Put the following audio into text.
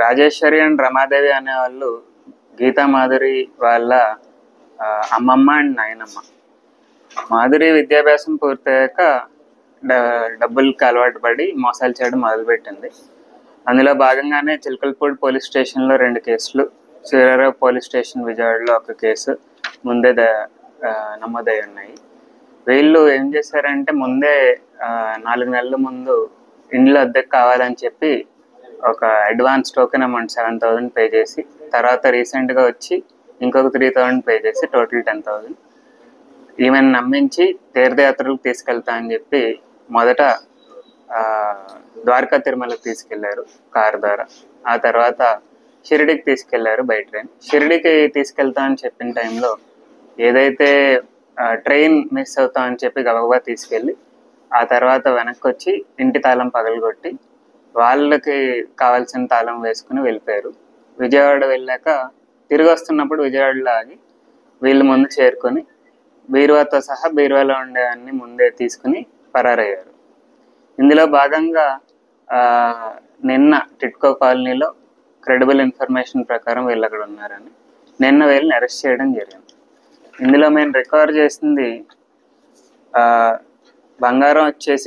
Rajeshwari and Ramadevi అనేవాళ్ళు గీతామాధురి వాళ్ళ అమ్మమ్మ అండ్ నాయనమ్మ. మాధురి విద్యాభ్యాసం పూర్తయ్యాక డబ్బులకి అలవాటు పడి మోసాలు చేయడం మొదలుపెట్టింది. అందులో భాగంగానే చిలకలపూడి పోలీస్ స్టేషన్లో 2 కేసులు, సూర్యారావు పోలీస్ స్టేషన్ విజయవాడలో 1 కేసు ముందే నమోదై ఉన్నాయి. వీళ్ళు ఏం చేశారంటే ముందే 4 నెలల ముందు ఇండ్లు అద్దెకు కావాలని చెప్పి ఒక అడ్వాన్స్ టోకెన్ అమౌంట్ 7,000 పే చేసి, తర్వాత రీసెంట్గా వచ్చి ఇంకొక 3,000 పే చేసి టోటల్ 10,000 ఈమెను నమ్మించి తీర్థయాత్రలకు తీసుకెళ్తా అని చెప్పి మొదట ద్వారకా తిరుమలకు తీసుకెళ్లారు కారు ద్వారా. ఆ తర్వాత షిరిడికి తీసుకెళ్లారు బై ట్రైన్. షిరిడికి తీసుకెళ్తా అని చెప్పిన టైంలో ఏదైతే ట్రైన్ మిస్ అవుతా అని చెప్పి గబగబా తీసుకెళ్ళి ఆ తర్వాత వెనక్కి వచ్చి ఇంటి తాళం పగలగొట్టి వాళ్ళకి కావాల్సిన తాళం వేసుకుని వెళ్ళిపోయారు. విజయవాడ వెళ్ళాక తిరిగి వస్తున్నప్పుడు విజయవాడలో ఆగి వీళ్ళు ముందు చేరుకొని బీరువాతో సహా బీరువాలో ఉండేవన్నీ ముందే తీసుకుని పరారయ్యారు. ఇందులో భాగంగా నిన్న టిట్కో కాలనీలో క్రెడిబుల్ ఇన్ఫర్మేషన్ ప్రకారం వీళ్ళు అక్కడ ఉన్నారని నిన్న వీళ్ళని అరెస్ట్ చేయడం జరిగింది. ఇందులో మేము రికవర్ చేసింది బంగారం వచ్చేసి